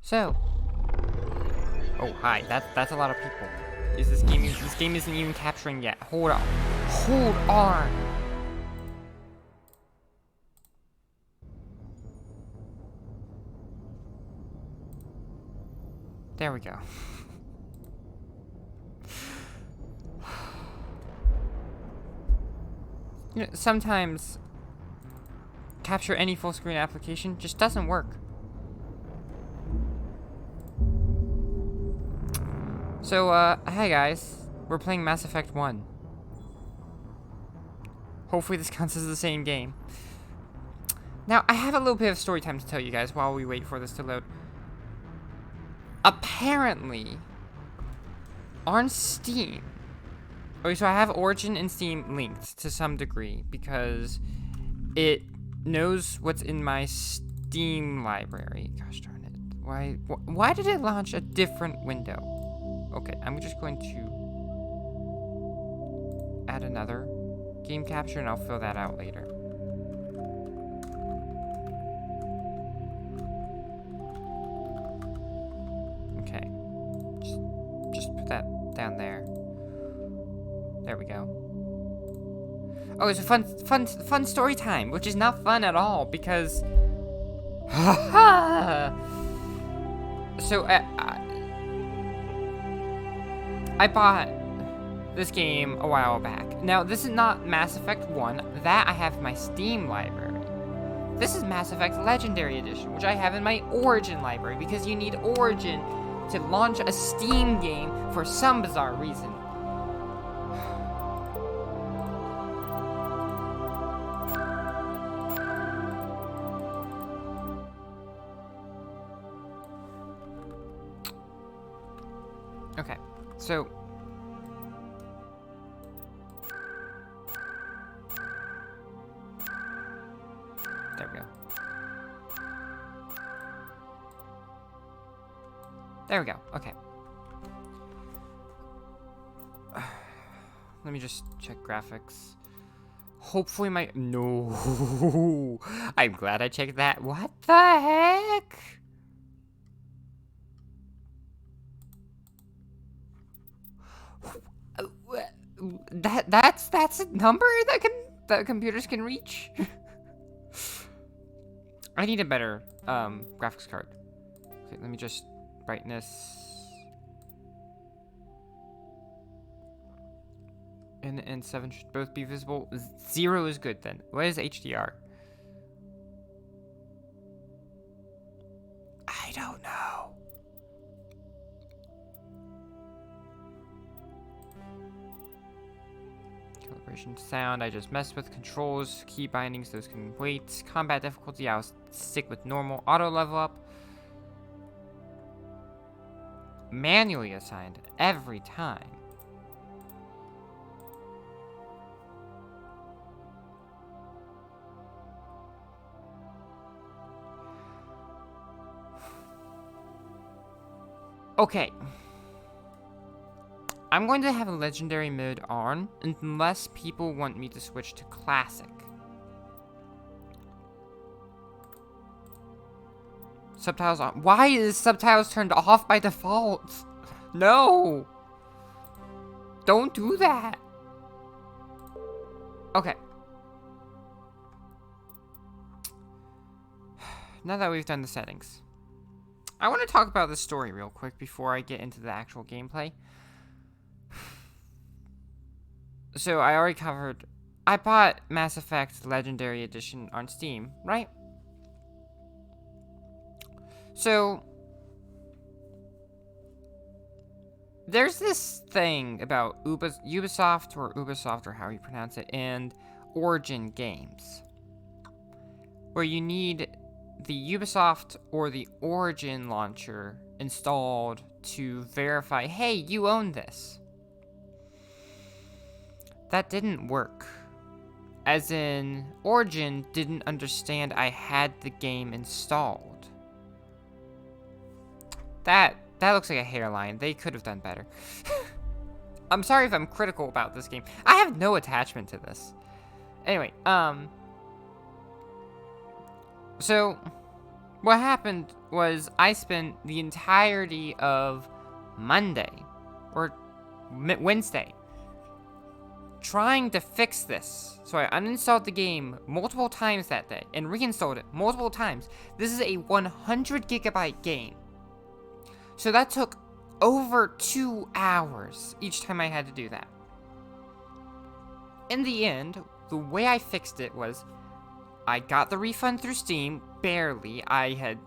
So, oh hi, that's a lot of people. Is this game isn't even capturing yet. Hold on. Hold on. There we go. You know, sometimes capture any full screen application just doesn't work. So, hey guys, we're playing Mass Effect 1. Hopefully this counts as the same game. Now, I have a little bit of story time to tell you guys while we wait for this to load. Apparently, on Steam... Okay, so I have Origin and Steam linked to some degree because it knows what's in my Steam library. Gosh darn it. Why did it launch a different window? Okay, I'm just going to add another game capture and I'll fill that out later. Okay. Just put that down there. There we go. Oh, it's a fun story time, which is not fun at all because so I bought this game a while back. Now, this is not Mass Effect 1. That I have in my Steam library. This is Mass Effect Legendary Edition, which I have in my Origin library, because you need Origin to launch a Steam game for some bizarre reason. Okay, so... There we go. There we go, okay. Let me just check graphics. Hopefully my... No! I'm glad I checked that. What the heck? That's a number that computers can reach. I need a better graphics card. Okay, let me just brightness and 7 should both be visible. 0 is good then. What is HDR? I don't know. Calibration sound, I just messed with controls, key bindings, those can wait. Combat difficulty, I'll stick with normal. Auto level up. Manually assigned every time. Okay. I'm going to have a legendary mode on unless people want me to switch to classic. Subtitles on. Why is subtitles turned off by default? No! Don't do that! Okay. Now that we've done the settings, I want to talk about the story real quick before I get into the actual gameplay. So, I already covered... I bought Mass Effect Legendary Edition on Steam, right? So... there's this thing about Ubisoft, or how you pronounce it, and Origin games. Where you need the Ubisoft or the Origin launcher installed to verify, hey, you own this. That didn't work. As in, Origin didn't understand I had the game installed. That looks like a hairline. They could have done better. I'm sorry if I'm critical about this game. I have no attachment to this. Anyway, so what happened was I spent the entirety of Monday or Wednesday trying to fix this. So I uninstalled the game multiple times that day and reinstalled it multiple times. This is a 100 gigabyte game. So that took over 2 hours each time I had to do that. In the end, the way I fixed it was I got the refund through Steam, barely. I had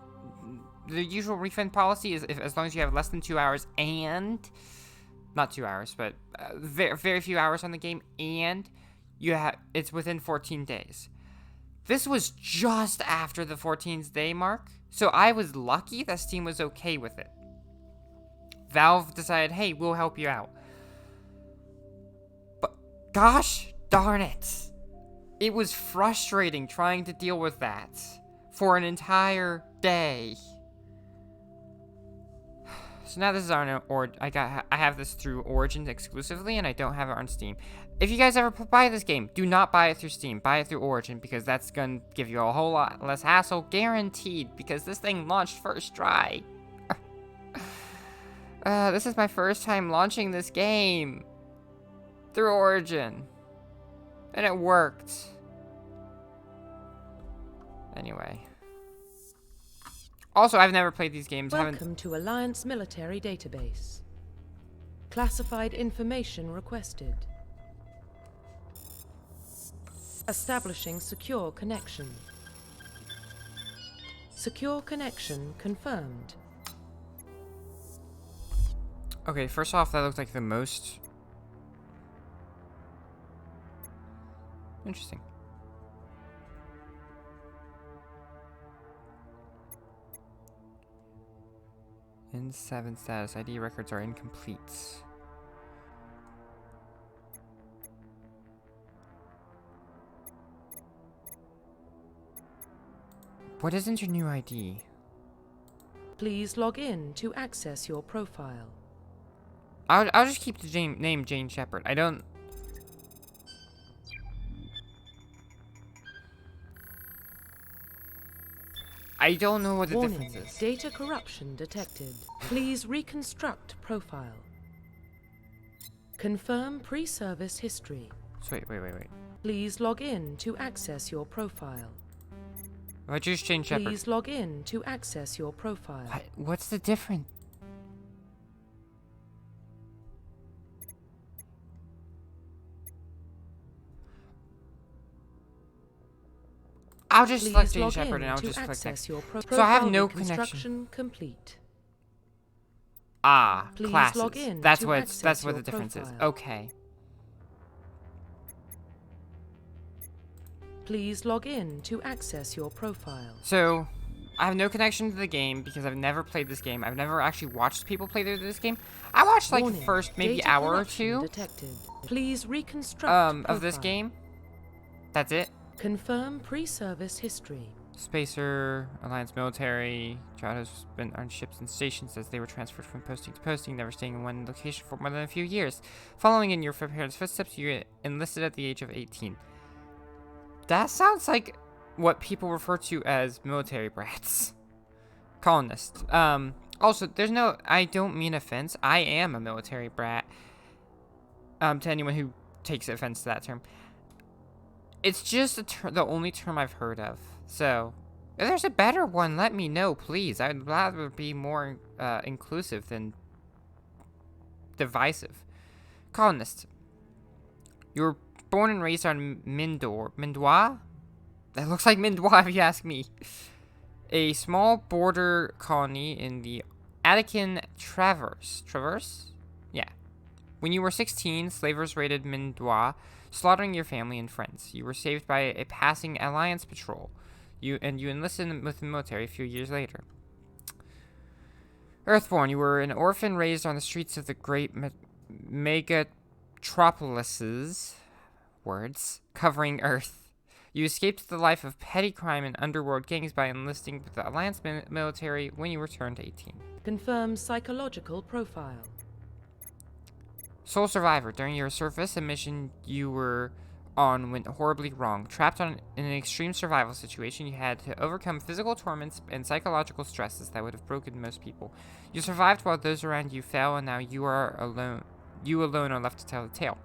the usual refund policy is as long as you have less than 2 hours and not 2 hours, but very, very few hours on the game, and it's within 14 days. This was just after the 14th day mark, so I was lucky that Steam was okay with it. Valve decided, hey, we'll help you out. But gosh darn it. It was frustrating trying to deal with that for an entire day. So now this is on I have this through Origin exclusively, and I don't have it on Steam. If you guys ever buy this game, do not buy it through Steam. Buy it through Origin, because that's gonna give you a whole lot less hassle, guaranteed. Because this thing launched first try. This is my first time launching this game through Origin, and it worked. Anyway. Also, I've never played these games. Welcome to Alliance Military Database. Classified information requested. Establishing secure connection. Secure connection confirmed. Okay, first off, that looks like the most interesting. N7 status. ID records are incomplete. What isn't your new ID? Please log in to access your profile. I'll just keep the name Jane Shepard. I don't know what the difference is. Data corruption detected. Please reconstruct profile. Confirm pre-service history. So wait. Please log in to access your profile. If I choose Jane Shepard. Please log in to access your profile. What's the difference? I'll just select Jane Shepard and I'll just click next. So I have no connection. Complete. Ah, Please classes. log in That's to what access the your difference is. profile. Okay. Please log in to access your profile. So, I have no connection to the game because I've never played this game. I've never actually watched people play through this game. I watched like the first maybe Data hour or corruption two detected. Please reconstruct of this profile. game. That's it. Confirm pre-service history. Spacer, Alliance military, Jada's spent on ships and stations as they were transferred from posting to posting, never staying in one location for more than a few years. Following in your parents' footsteps, you enlisted at the age of 18. That sounds like what people refer to as military brats. Colonists. Also, I don't mean offense. I am a military brat. To anyone who takes offense to that term. It's just the only term I've heard of. So, if there's a better one, let me know, please. I'd rather be more inclusive than divisive. Colonist. You were born and raised on Mindois? That looks like Mindois if you ask me. A small border colony in the Attican Traverse? Yeah. When you were 16, slavers raided Mindois, slaughtering your family and friends. You were saved by a passing Alliance patrol. You enlisted with the military a few years later. Earthborn, you were an orphan raised on the streets of the great megatropolises, covering Earth. You escaped the life of petty crime and underworld gangs by enlisting with the Alliance military when you returned to 18. Confirm psychological profile. Sole survivor. During your service mission, you were on went horribly wrong. Trapped in an extreme survival situation, you had to overcome physical torments and psychological stresses that would have broken most people. You survived while those around you fell, and now you are alone. You alone are left to tell the tale.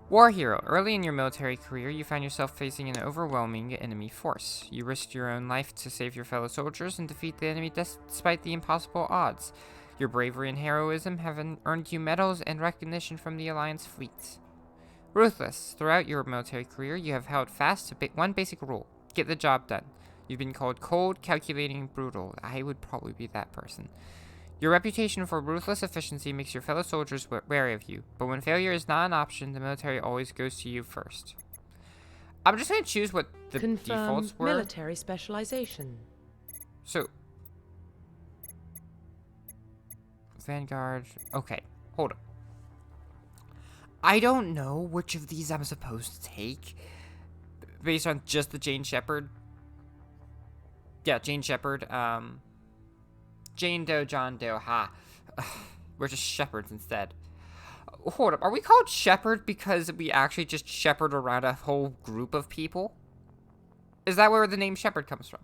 War hero. Early in your military career, you find yourself facing an overwhelming enemy force. You risked your own life to save your fellow soldiers and defeat the enemy despite the impossible odds. Your bravery and heroism have earned you medals and recognition from the Alliance fleet. Ruthless. Throughout your military career, you have held fast to one basic rule. Get the job done. You've been called cold, calculating, and brutal. I would probably be that person. Your reputation for ruthless efficiency makes your fellow soldiers wary of you, but when failure is not an option, the military always goes to you first. I'm just going to choose what the defaults were. Military specialization. So, Vanguard. Okay, hold up. I don't know which of these I'm supposed to take based on just the Jane Shepard. Yeah, Jane Shepard. Jane Doe, John Doe, ha. We're just Shepards instead. Hold up, are we called Shepard because we actually just shepherd around a whole group of people? Is that where the name Shepard comes from?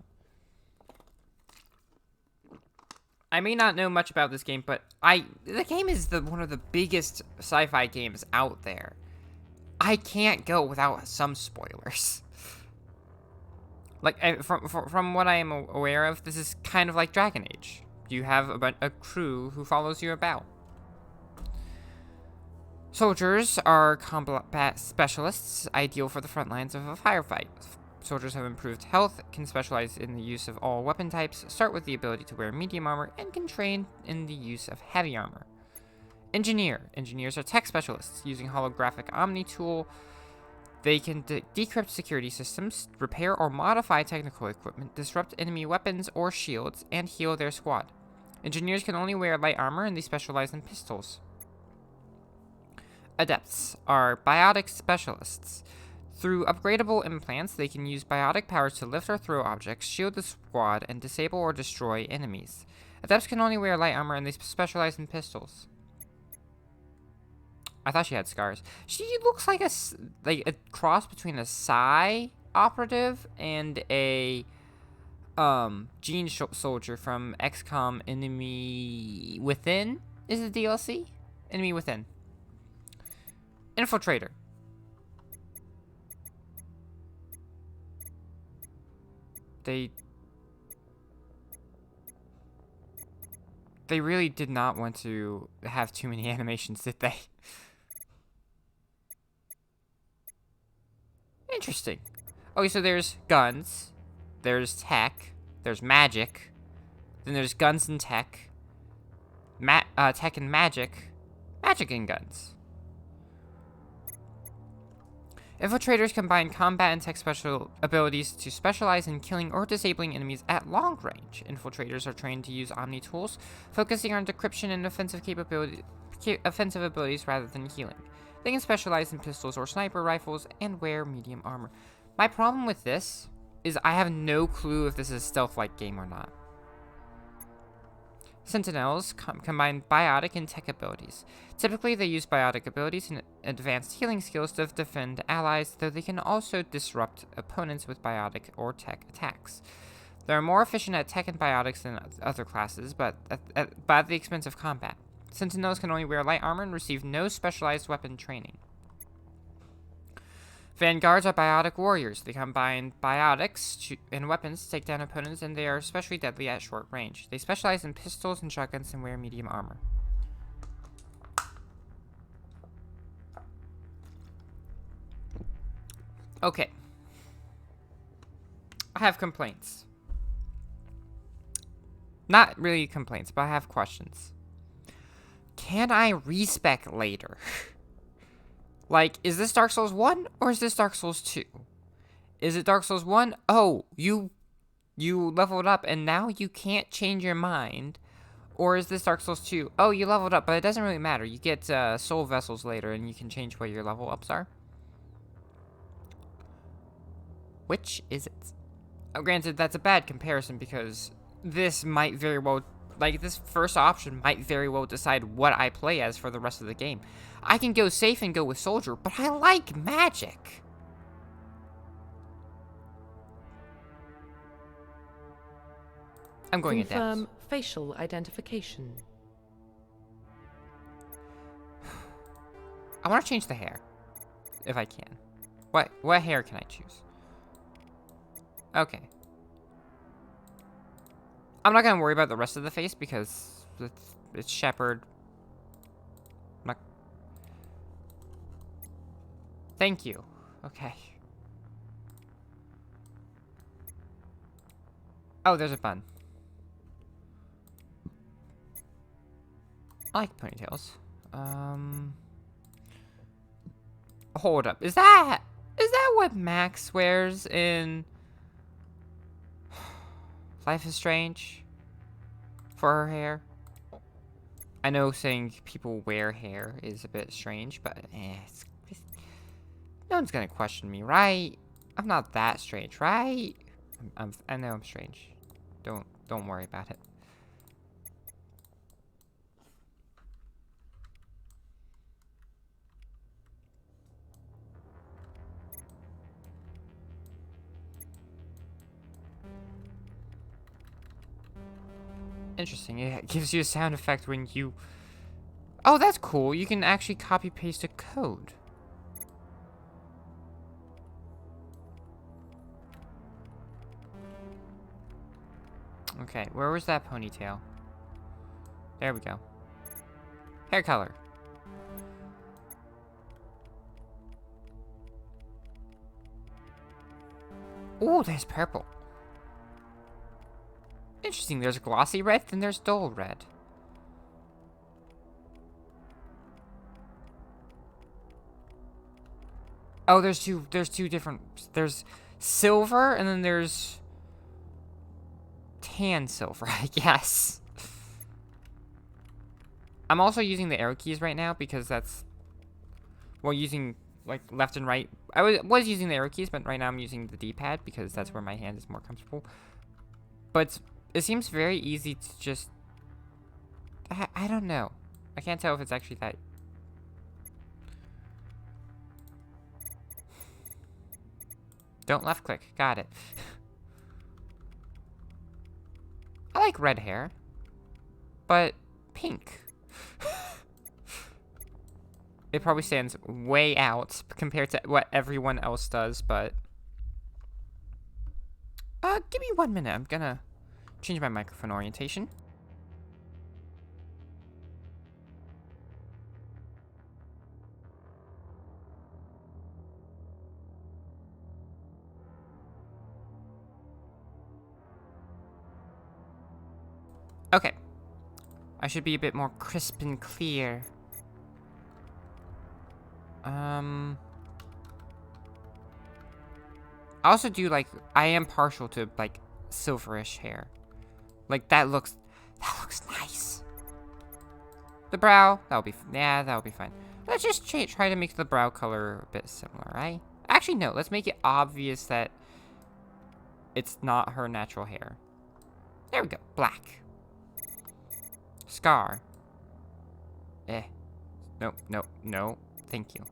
I may not know much about this game, but the game is one of the biggest sci-fi games out there. I can't go without some spoilers. Like, from what I am aware of, this is kind of like Dragon Age. You have a crew who follows you about. Soldiers are combat specialists, ideal for the front lines of a firefight. Soldiers have improved health, can specialize in the use of all weapon types, start with the ability to wear medium armor, and can train in the use of heavy armor. Engineer. Engineers are tech specialists, using holographic Omni tool. They can decrypt security systems, repair or modify technical equipment, disrupt enemy weapons or shields, and heal their squad. Engineers can only wear light armor, and they specialize in pistols. Adepts are biotic specialists. Through upgradable implants, they can use biotic powers to lift or throw objects, shield the squad, and disable or destroy enemies. Adepts can only wear light armor, and they specialize in pistols. I thought she had scars. She looks like a cross between a Psi operative and a Gene soldier from XCOM Enemy Within. Is it DLC? Enemy Within. Infiltrator. They really did not want to have too many animations, did they? Interesting. Okay, so there's guns, there's tech, there's magic, then there's guns and tech, tech and magic, magic and guns. Infiltrators combine combat and tech special abilities to specialize in killing or disabling enemies at long range. Infiltrators are trained to use Omni tools, focusing on decryption and offensive abilities rather than healing. They can specialize in pistols or sniper rifles and wear medium armor. My problem with this is I have no clue if this is a stealth-like game or not. Sentinels combine biotic and tech abilities. Typically, they use biotic abilities and advanced healing skills to defend allies, though they can also disrupt opponents with biotic or tech attacks. They are more efficient at tech and biotics than other classes, but at the expense of combat. Sentinels can only wear light armor and receive no specialized weapon training. Vanguards are biotic warriors. They combine biotics and weapons to take down opponents, and they are especially deadly at short range. They specialize in pistols and shotguns and wear medium armor. Okay. I have complaints. Not really complaints, but I have questions. Can I respec later? Like, is this Dark Souls 1 or is this Dark Souls 2? Is it Dark Souls 1? Oh, you leveled up and now you can't change your mind. Or is this Dark Souls 2? Oh, you leveled up, but it doesn't really matter. You get soul vessels later and you can change what your level ups are. Which is it? Oh, granted, that's a bad comparison because this might very well like, this first option might very well decide what I play as for the rest of the game. I can go safe and go with soldier, but I like magic. I'm going Adept. Confirm facial identification. I want to change the hair, if I can. What hair can I choose? Okay. I'm not gonna worry about the rest of the face because it's Shepard. Thank you. Okay. Oh, there's a bun. I like ponytails. Hold up. Is that what Max wears in Life is Strange? For her hair? I know saying people wear hair is a bit strange, but no one's gonna question me, right? I'm not that strange, right? I know I'm strange. Don't worry about it. Interesting. It gives you a sound effect when you... Oh, that's cool. You can actually copy paste a code. Okay, where was that ponytail? There we go. Hair color. Ooh, there's purple. Interesting, there's glossy red, then there's dull red. Oh, there's two different, there's silver, and then there's tan silver, I guess. I'm also using the arrow keys right now because that's, well, using like left and right. I was using the arrow keys, but right now I'm using the D-pad because that's where my hand is more comfortable. But it seems very easy to just, I don't know. I can't tell if it's actually that. Don't left click. Got it. I like red hair, but pink. It probably stands way out compared to what everyone else does, but... give me 1 minute. I'm gonna change my microphone orientation. Okay. I should be a bit more crisp and clear. I also do, like, I am partial to, like, silverish hair. Like, that looks nice. The brow, that'll be fine. Let's just try to make the brow color a bit similar, right? Actually, no, let's make it obvious that it's not her natural hair. There we go, black. Scar. No, thank you.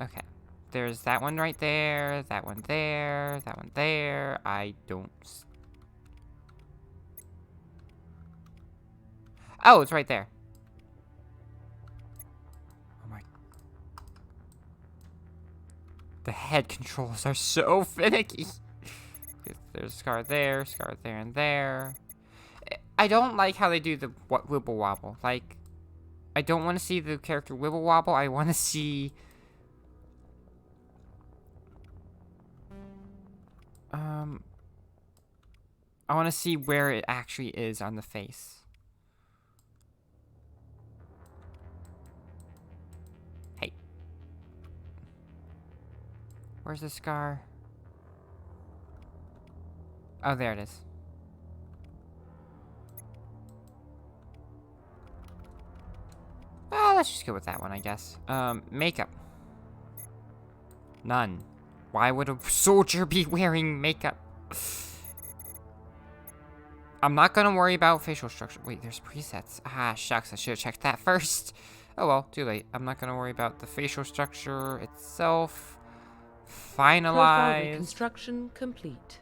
Okay. There's that one right there, that one there, that one there. I don't... Oh, it's right there. Oh my... The head controls are so finicky. There's a scar there, and there. I don't like how they do the wibble wobble. Like, I don't want to see the character wibble wobble. I want to see... I want to see where it actually is on the face. Hey. Where's the scar? Oh, there it is. Oh, let's just go with that one, I guess. Makeup. None. Why would a soldier be wearing makeup? I'm not gonna worry about facial structure. Wait, there's presets. Ah, shucks, I should have checked that first. Oh well, too late. I'm not gonna worry about the facial structure itself. Profile Finalize. reconstruction complete.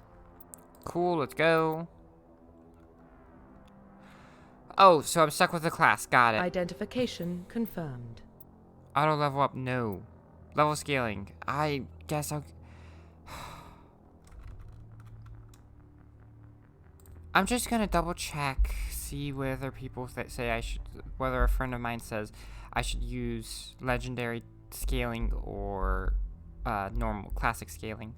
Cool, let's go. Oh, so I'm stuck with the class. Got it. Identification confirmed. Auto level up, no. Level scaling. I guess I'll... I'm just gonna double check, see whether people say I should, whether a friend of mine says I should use legendary scaling or normal classic scaling.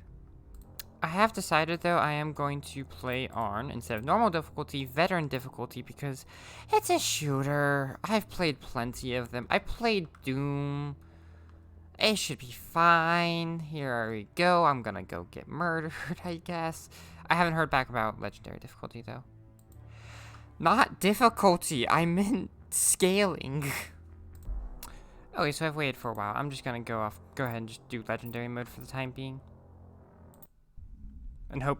I have decided though I am going to play on, instead of normal difficulty, veteran difficulty, because it's a shooter. I've played plenty of them. I played Doom. It should be fine. Here we go. I'm gonna go get murdered, I guess. I haven't heard back about legendary difficulty, though. Not difficulty. I meant scaling. Okay, so I've waited for a while. I'm just gonna go ahead and just do legendary mode for the time being. And hope,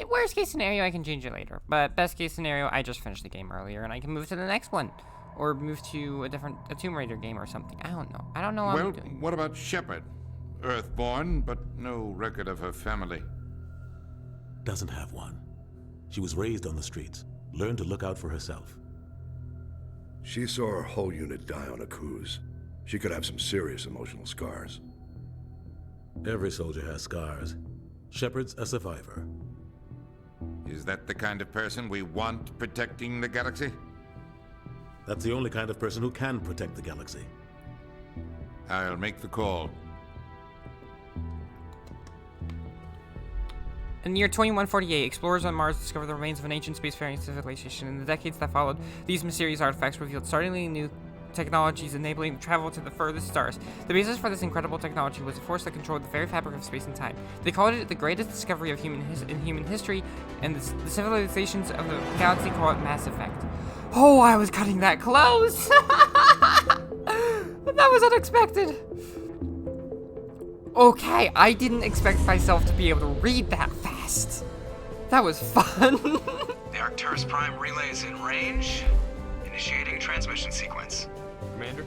worst case scenario, I can change it later. But best case scenario, I just finished the game earlier and I can move to the next one. Or move to a Tomb Raider game or something. I don't know. I don't know what I'm doing. Well, what about Shepard? Earthborn, but no record of her family. Doesn't have one. She was raised on the streets, learned to look out for herself. She saw her whole unit die on a cruise. She could have some serious emotional scars. Every soldier has scars. Shepard's a survivor. Is that the kind of person we want protecting the galaxy? That's the only kind of person who can protect the galaxy. I'll make the call. In the year 2148, explorers on Mars discovered the remains of an ancient spacefaring civilization. In the decades that followed, these mysterious artifacts revealed startlingly new technologies enabling travel to the furthest stars. The basis for this incredible technology was a force that controlled the very fabric of space and time. They called it the greatest discovery of human history, and the civilizations of the galaxy call it Mass Effect. Oh, I was cutting that close! That was unexpected. Okay, I didn't expect myself to be able to read that fast. That was fun. The Arcturus Prime relay is in range. Initiating transmission sequence. Commander?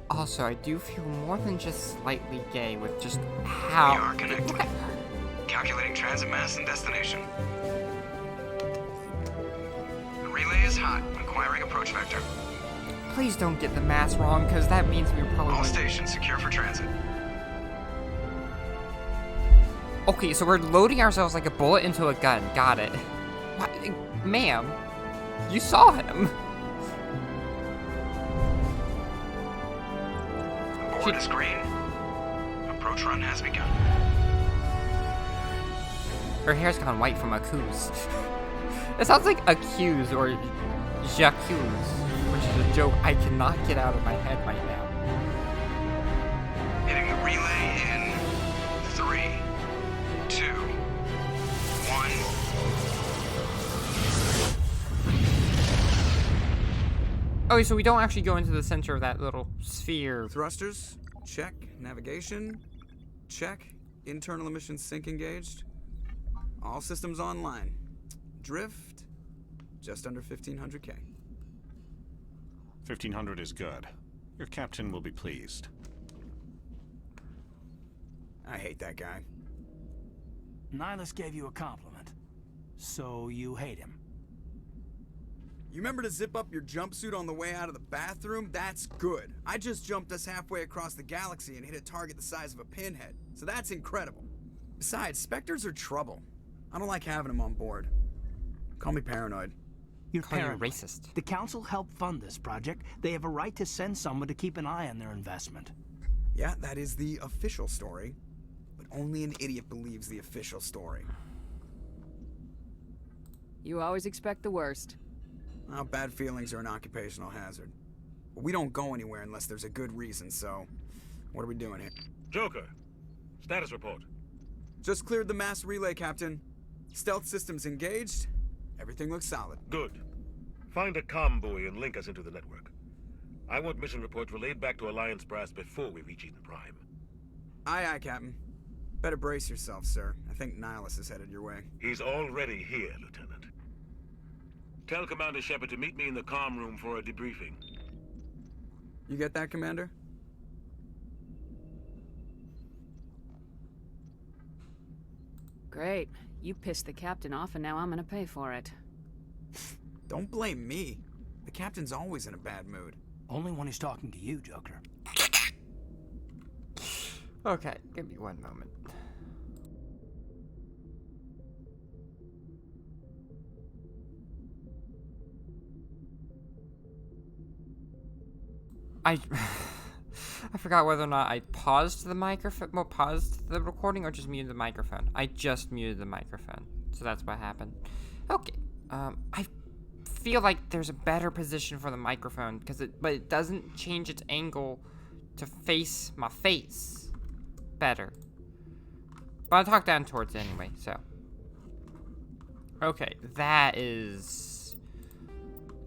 Also, I do feel more than just slightly gay with just how... We are connected. Calculating transit mass and destination. The relay is hot. Acquiring approach vector. Please don't get the mass wrong, because that means we were probably... All stations secure for transit. Okay, so we're loading ourselves like a bullet into a gun. Got it. What? Ma'am, you saw him. The board is green. Approach run has begun. Her hair's gone white from a coos. It sounds like accuse or j'accuse, which is a joke I cannot get out of my head right now. Hitting the relay in 3, 2, 1. Oh, so we don't actually go into the center of that little sphere. Thrusters, check. Navigation, check. Internal emissions sync engaged. All systems online. Drift, just under 1500K. 1500 is good. Your captain will be pleased. I hate that guy. Nihilus gave you a compliment, so you hate him. You remember to zip up your jumpsuit on the way out of the bathroom? That's good. I just jumped us halfway across the galaxy and hit a target the size of a pinhead, so that's incredible. Besides, Spectres are trouble. I don't like having them on board. Call me paranoid. You're Call you paranoid. racist. The Council helped fund this project. They have a right to send someone to keep an eye on their investment. Yeah, that is the official story. But only an idiot believes the official story. You always expect the worst. Well, bad feelings are an occupational hazard. But we don't go anywhere unless there's a good reason, so... What are we doing here? Joker, status report. Just cleared the mass relay, Captain. Stealth systems engaged. Everything looks solid. Good. Find a comm buoy and link us into the network. I want mission reports relayed back to Alliance brass before we reach Eden Prime. Aye, aye, Captain. Better brace yourself, sir. I think Nihilus is headed your way. He's already here, Lieutenant. Tell Commander Shepard to meet me in the comm room for a debriefing. You get that, Commander? Great. You pissed the captain off, and now I'm gonna pay for it. Don't blame me. The captain's always in a bad mood. Only when he's talking to you, Joker. Okay, give me one moment. I forgot whether or not I paused the microphone, well, paused the recording, or just muted the microphone. I just muted the microphone, so that's what happened. Okay, I feel like there's a better position for the microphone, but it doesn't change its angle to face my face better. But I'll talk down towards it anyway, so. Okay, that is...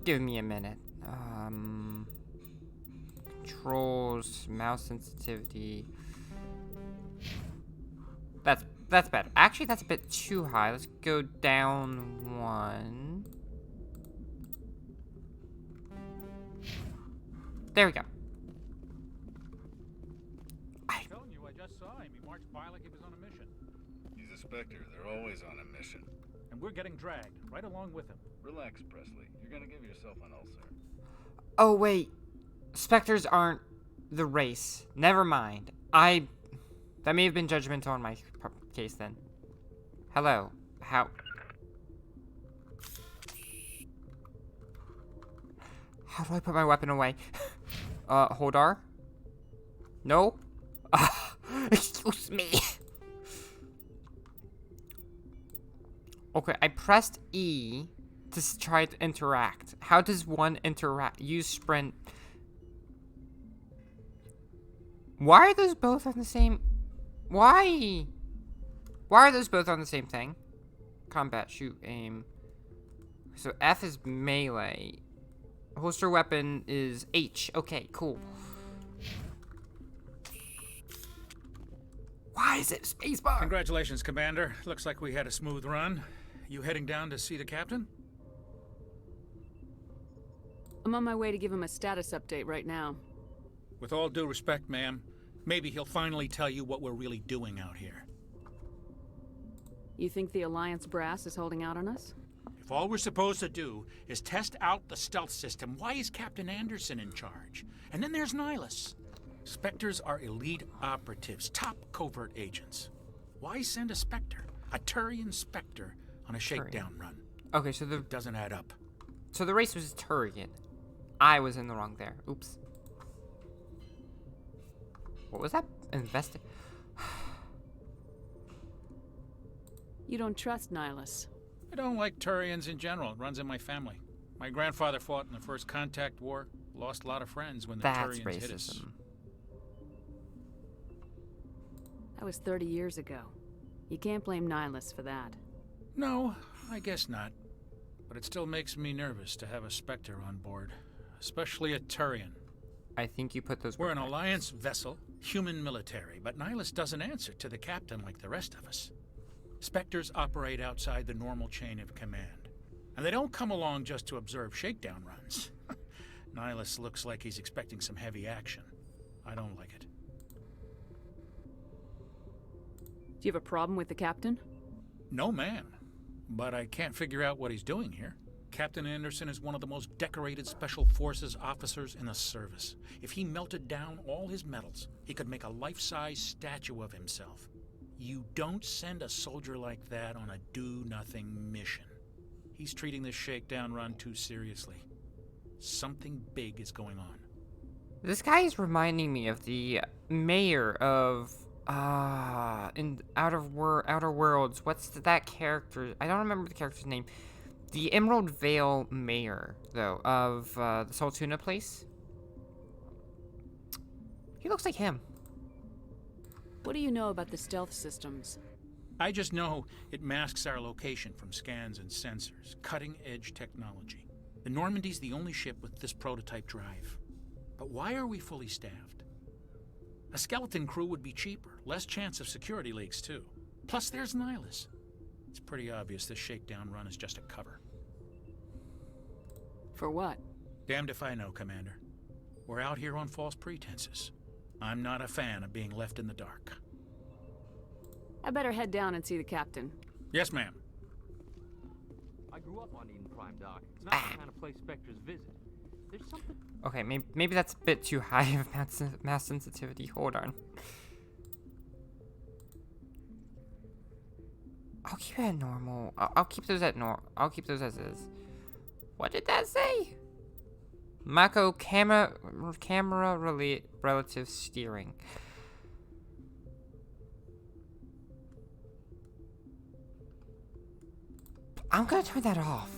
Give me a minute. Controls, mouse sensitivity. That's better. Actually, that's a bit too high. Let's go down one. There we go. I'm telling you, I just saw him. He marched by like he was on a mission. He's a Spectre. They're always on a mission. And we're getting dragged right along with him. Relax, Presley. You're gonna give yourself an ulcer. Oh, wait. Spectres aren't the race. Never mind. That may have been judgmental in my case then. Hello. How do I put my weapon away? Hold R? No? Excuse me. Okay, I pressed E to try to interact. How does one interact? Use sprint. Why are those both on the same... Why are those both on the same thing? Combat, shoot, aim. So F is melee. Holster weapon is H. Okay, cool. Why is it spacebar? Congratulations, Commander. Looks like we had a smooth run. You heading down to see the captain? I'm on my way to give him a status update right now. With all due respect, ma'am, maybe he'll finally tell you what we're really doing out here. You think the Alliance brass is holding out on us? If all we're supposed to do is test out the stealth system, why is Captain Anderson in charge? And then there's Nihilus. Spectres are elite operatives, top covert agents. Why send a Spectre, a Turian Spectre, on a shakedown run? Okay, so It doesn't add up. So the race was Turian. I was in the wrong there. Oops. What was that? You don't trust Nihilus. I don't like Turians in general. It runs in my family. My grandfather fought in the First Contact War. Lost a lot of friends when the Turians hit us. That was 30 years ago. You can't blame Nihilus for that. No, I guess not. But it still makes me nervous to have a Spectre on board. Especially a Turian. I think you put those... We're an Alliance vessel, human military, but Nihilus doesn't answer to the captain like the rest of us. Spectres operate outside the normal chain of command. And they don't come along just to observe shakedown runs. Nihilus looks like he's expecting some heavy action. I don't like it. Do you have a problem with the captain? No, ma'am. But I can't figure out what he's doing here. Captain Anderson is one of the most decorated Special Forces officers in the service. If he melted down all his medals, he could make a life-size statue of himself. You don't send a soldier like that on a do-nothing mission. He's treating this shakedown run too seriously. Something big is going on. This guy is reminding me of the mayor of in Outer Worlds. What's that character? I don't remember the character's name. The Emerald Vale mayor, though, of the Soltuna place. He looks like him. What do you know about the stealth systems? I just know it masks our location from scans and sensors. Cutting-edge technology. The Normandy's the only ship with this prototype drive. But why are we fully staffed? A skeleton crew would be cheaper, less chance of security leaks, too. Plus, there's Nihilus. It's pretty obvious this shakedown run is just a cover. For what? Damned if I know, Commander. We're out here on false pretenses. I'm not a fan of being left in the dark. I better head down and see the captain. Yes, ma'am. I grew up on Eden Prime, Doc. It's not the kind of place Spectres visit. There's something... Okay, maybe that's a bit too high of mass sensitivity. Hold on. I'll keep it at normal. I'll keep those at I'll keep those as is. What did that say? Mako camera relative steering. I'm gonna turn that off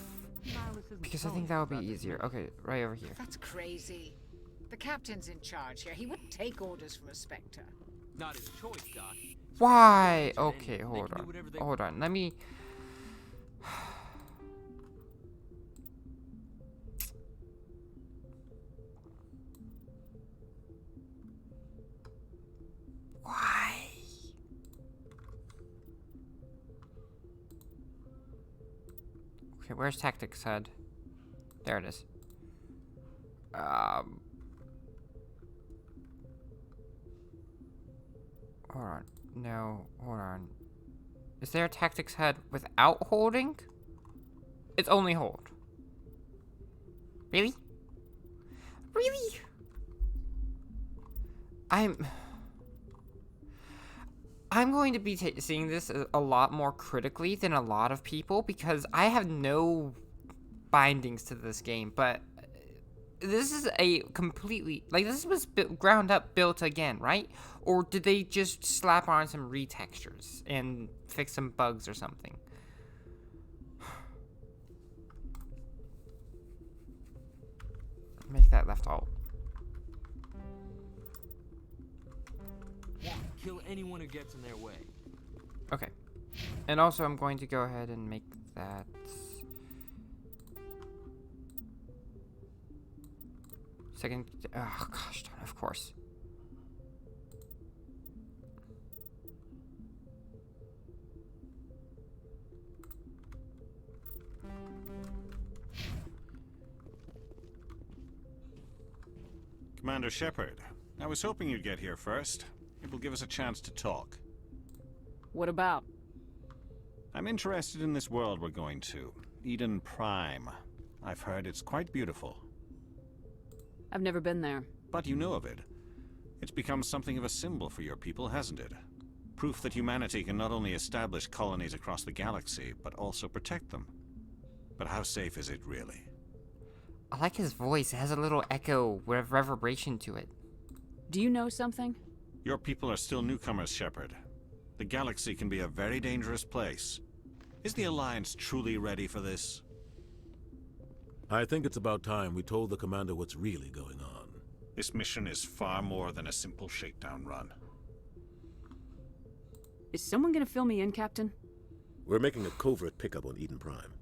because I think that would be easier. Okay, right over here. That's crazy. The captain's in charge here. He wouldn't take orders from a Spectre. Not his choice, Doc. Why? Okay, hold on. Hold on. Let me. Why? Okay, where's Tactics HUD? There it is. Hold on. No, hold on. Is there a Tactics HUD without holding? It's only hold. Really? Really? I'm going to be seeing this a lot more critically than a lot of people because I have no bindings to this game, but this is a completely, like, this was ground up built again, right? Or did they just slap on some retextures and fix some bugs or something? Make that left alt. Kill anyone who gets in their way. Okay. And also I'm going to go ahead and make that second. Oh gosh, of course. Commander Shepard, I was hoping you'd get here first. It will give us a chance to talk. What about? I'm interested in this world we're going to, Eden Prime. I've heard it's quite beautiful. I've never been there. But you know of it. It's become something of a symbol for your people, hasn't it? Proof that humanity can not only establish colonies across the galaxy, but also protect them. But how safe is it really? I like his voice. It has a little echo with reverberation to it. Do you know something? Your people are still newcomers, Shepard. The galaxy can be a very dangerous place. Is the Alliance truly ready for this? I think it's about time we told the Commander what's really going on. This mission is far more than a simple shakedown run. Is someone gonna fill me in, Captain? We're making a covert pickup on Eden Prime.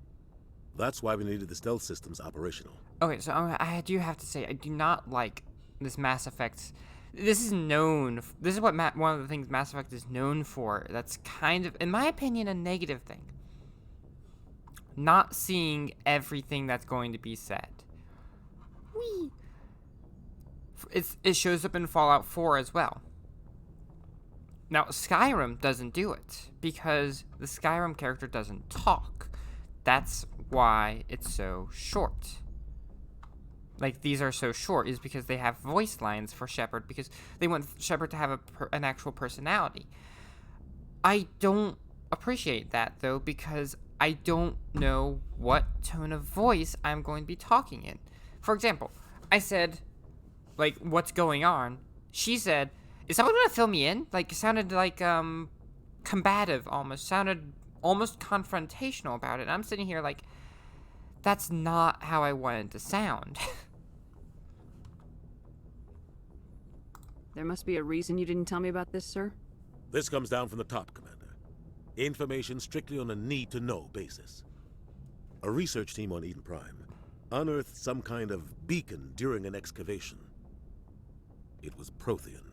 That's why we needed the stealth systems operational. Okay, so I do have to say, I do not like this Mass Effect. This is known. This is what one of the things Mass Effect is known for. That's kind of, in my opinion, a negative thing. Not seeing everything that's going to be said. Whee! It shows up in Fallout 4 as well. Now, Skyrim doesn't do it because the Skyrim character doesn't talk. That's why it's so short. Like, these are so short is because they have voice lines for Shepard because they want Shepard to have an actual personality. I don't appreciate that, though, because I don't know what tone of voice I'm going to be talking in. For example, I said, like, what's going on? She said, is someone going to fill me in? Like, it sounded like, combative almost. Sounded almost confrontational about it. And I'm sitting here like, that's not how I wanted to sound. There must be a reason you didn't tell me about this, sir? This comes down from the top, Commander. Information strictly on a need-to-know basis. A research team on Eden Prime unearthed some kind of beacon during an excavation. It was Prothean.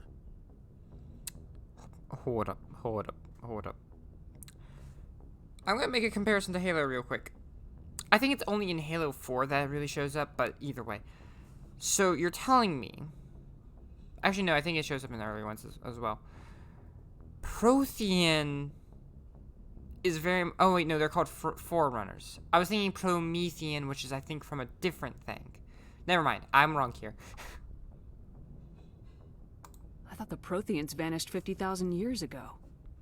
Hold up, hold up, hold up. I'm gonna make a comparison to Halo real quick. I think it's only in Halo 4 that it really shows up, but either way. So you're telling me... Actually, no, I think it shows up in the early ones as well. Prothean is very... Oh, wait, no, they're called Forerunners. I was thinking Promethean, which is, I think, from a different thing. Never mind, I'm wrong here. I thought the Protheans vanished 50,000 years ago.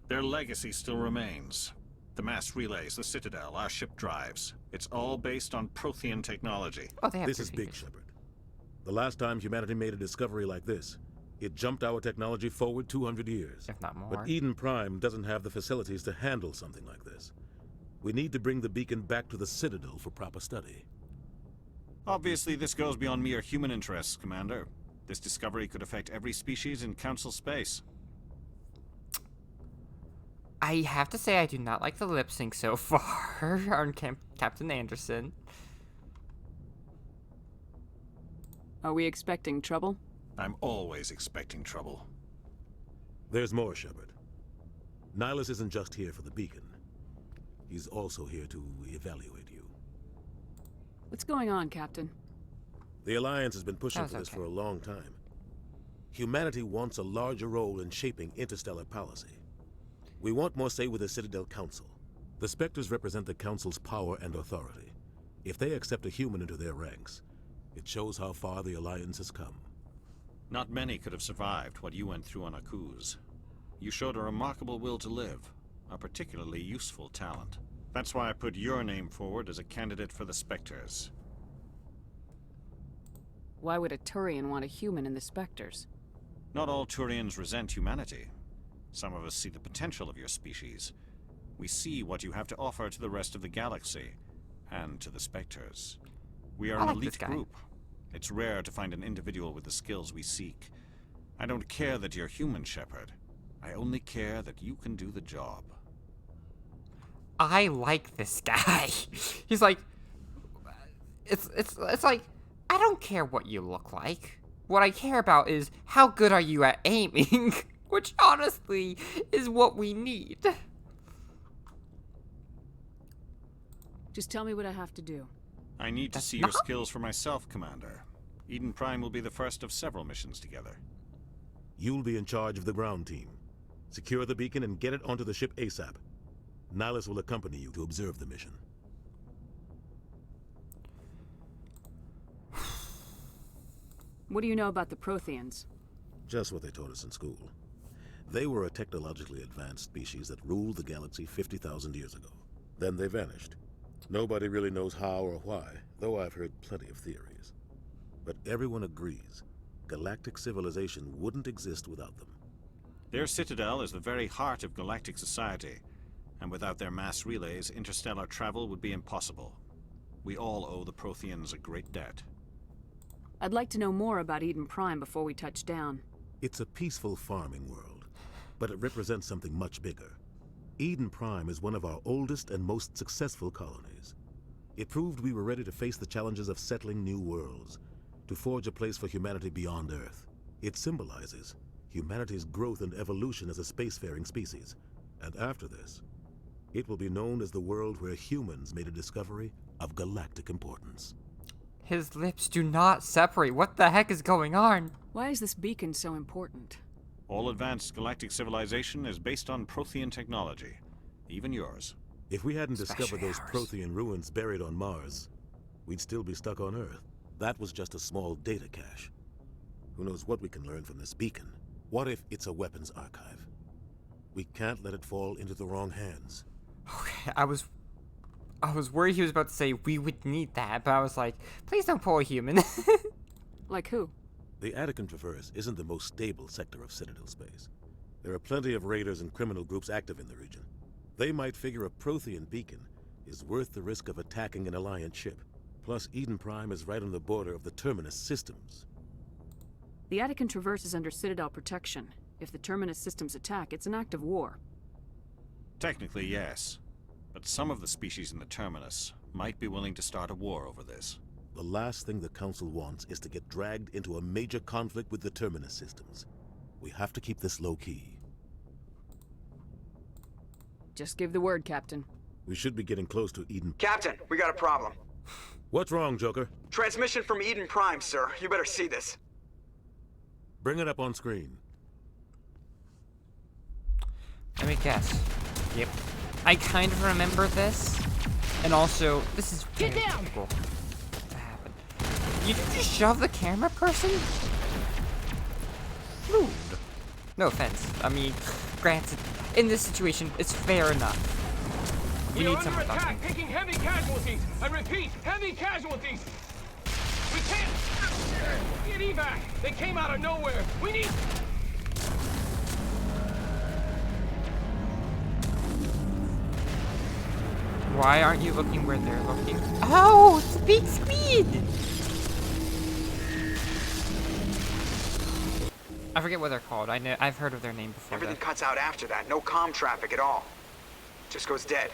Their legacy still remains. The mass relays, the Citadel, our ship drives. It's all based on Prothean technology. Oh, they have this is big, Shepard. The last time humanity made a discovery like this, it jumped our technology forward 200 years. If not more. But Eden Prime doesn't have the facilities to handle something like this. We need to bring the beacon back to the Citadel for proper study. Obviously, this goes beyond mere human interests, Commander. This discovery could affect every species in Council space. I have to say I do not like the lip sync so far on Captain Anderson. Are we expecting trouble? I'm always expecting trouble. There's more, Shepard. Nihilus isn't just here for the beacon. He's also here to evaluate you. What's going on, Captain? The Alliance has been pushing for this for a long time. Humanity wants a larger role in shaping interstellar policy. We want more say with the Citadel Council. The Spectres represent the Council's power and authority. If they accept a human into their ranks, it shows how far the Alliance has come. Not many could have survived what you went through on Akuz. You showed a remarkable will to live, a particularly useful talent. That's why I put your name forward as a candidate for the Spectres. Why would a Turian want a human in the Spectres? Not all Turians resent humanity. Some of us see the potential of your species. We see what you have to offer to the rest of the galaxy, and to the Spectres. We are an elite group. It's rare to find an individual with the skills we seek. I don't care that you're human, Shepard. I only care that you can do the job. I like this guy. He's like... It's like, I don't care what you look like. What I care about is how good are you at aiming, which honestly is what we need. Just tell me what I have to do. I need to see your skills for myself, Commander. Eden Prime will be the first of several missions together. You'll be in charge of the ground team. Secure the beacon and get it onto the ship ASAP. Nihilus will accompany you to observe the mission. What do you know about the Protheans? Just what they taught us in school. They were a technologically advanced species that ruled the galaxy 50,000 years ago. Then they vanished. Nobody really knows how or why, though I've heard plenty of theories. But everyone agrees, galactic civilization wouldn't exist without them. Their citadel is the very heart of galactic society, and without their mass relays, interstellar travel would be impossible. We all owe the Protheans a great debt. I'd like to know more about Eden Prime before we touch down. It's a peaceful farming world, but it represents something much bigger. Eden Prime is one of our oldest and most successful colonies. It proved we were ready to face the challenges of settling new worlds, to forge a place for humanity beyond Earth. It symbolizes humanity's growth and evolution as a spacefaring species. And after this, it will be known as the world where humans made a discovery of galactic importance. His lips do not separate. What the heck is going on? Why is this beacon so important? All advanced galactic civilization is based on Prothean technology, even yours. If we hadn't discovered those Prothean ruins buried on Mars, we'd still be stuck on Earth. That was just a small data cache. Who knows what we can learn from this beacon? What if it's a weapons archive? We can't let it fall into the wrong hands. Okay, I was worried he was about to say we would need that, but I was like, please don't pull a human. Like who? The Adept Traverse isn't the most stable sector of Citadel space. There are plenty of raiders and criminal groups active in the region. They might figure a Prothean beacon is worth the risk of attacking an Alliance ship. Plus, Eden Prime is right on the border of the Terminus systems. The Adept Traverse is under Citadel protection. If the Terminus systems attack, it's an act of war. Technically, yes. But some of the species in the Terminus might be willing to start a war over this. The last thing the Council wants is to get dragged into a major conflict with the Terminus systems. We have to keep this low-key. Just give the word, Captain. We should be getting close to Eden. Captain, we got a problem. What's wrong, Joker? Transmission from Eden Prime, sir. You better see this. Bring it up on screen. Let me guess. Yep. I kind of remember this. And also, this is very typical to happen. You didn't just shove the camera person? Rude. No offense. I mean, granted, in this situation, it's fair enough. We are need under some attack, taking heavy casualties. I repeat, heavy casualties. We can't get evac. They came out of nowhere. We need. Why aren't you looking where they're looking? Oh, it's a big squid! I forget what they're called. I've heard of their name before. Everything cuts out after that. No comm traffic at all. Just goes dead.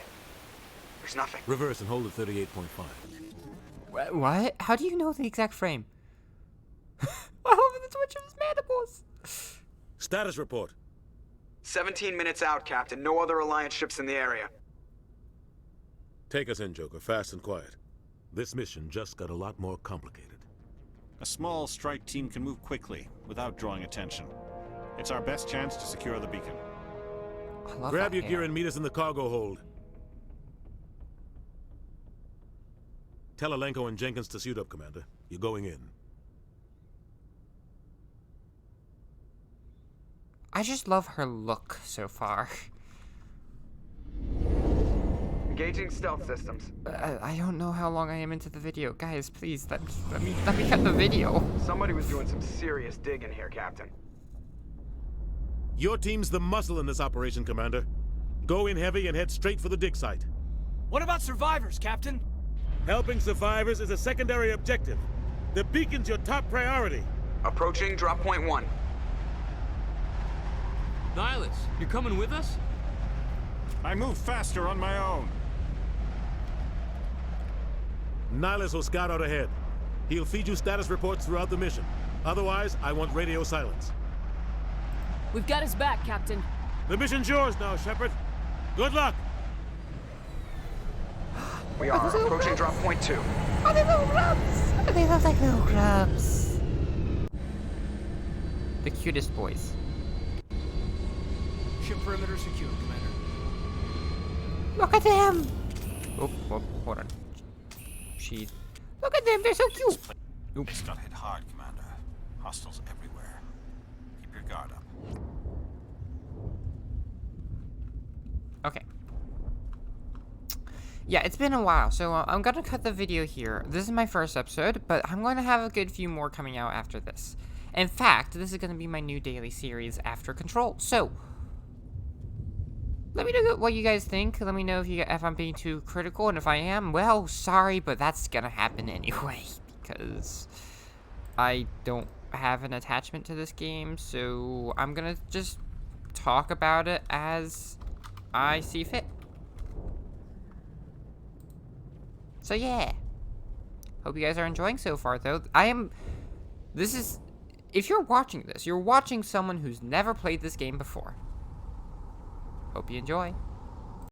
There's nothing. Reverse and hold at 38.5. What? How do you know the exact frame? Oh, the twitch of his mandibles. Status report. 17 minutes out, Captain. No other Alliance ships in the area. Take us in, Joker, fast and quiet. This mission just got a lot more complicated. A small strike team can move quickly, without drawing attention. It's our best chance to secure the beacon. Grab your gear and meet us in the cargo hold. Tell Alenko and Jenkins to suit up, Commander. You're going in. I just love her look so far. Engaging stealth systems. I don't know how long I am into the video. Guys, please, let me cut the video. Somebody was doing some serious digging here, Captain. Your team's the muscle in this operation, Commander. Go in heavy and head straight for the dig site. What about survivors, Captain? Helping survivors is a secondary objective. The beacon's your top priority. Approaching drop point 1. Nihilus, you coming with us? I move faster on my own. Nihilus will scout out ahead. He'll feed you status reports throughout the mission. Otherwise, I want radio silence. We've got his back, Captain. The mission's yours now, Shepard. Good luck! We are approaching drop point 2. Oh, they little grubs! They look like little grubs. The cutest boys. Ship perimeter secure, Commander. Look at them! Oh, hold on. Look at them, they're so cute! Oops. It's got hit hard, Commander. Hostiles everywhere. Keep your guard up. Okay. Yeah, it's been a while, so I'm gonna cut the video here. This is my first episode, but I'm gonna have a good few more coming out after this. In fact, this is gonna be my new daily series after Control. So, let me know what you guys think. Let me know if I'm being too critical, and if I am, well, sorry, but that's gonna happen anyway, because I don't have an attachment to this game, so I'm gonna just talk about it as I see fit. So yeah, hope you guys are enjoying so far, though. If you're watching this, you're watching someone who's never played this game before. Hope you enjoy.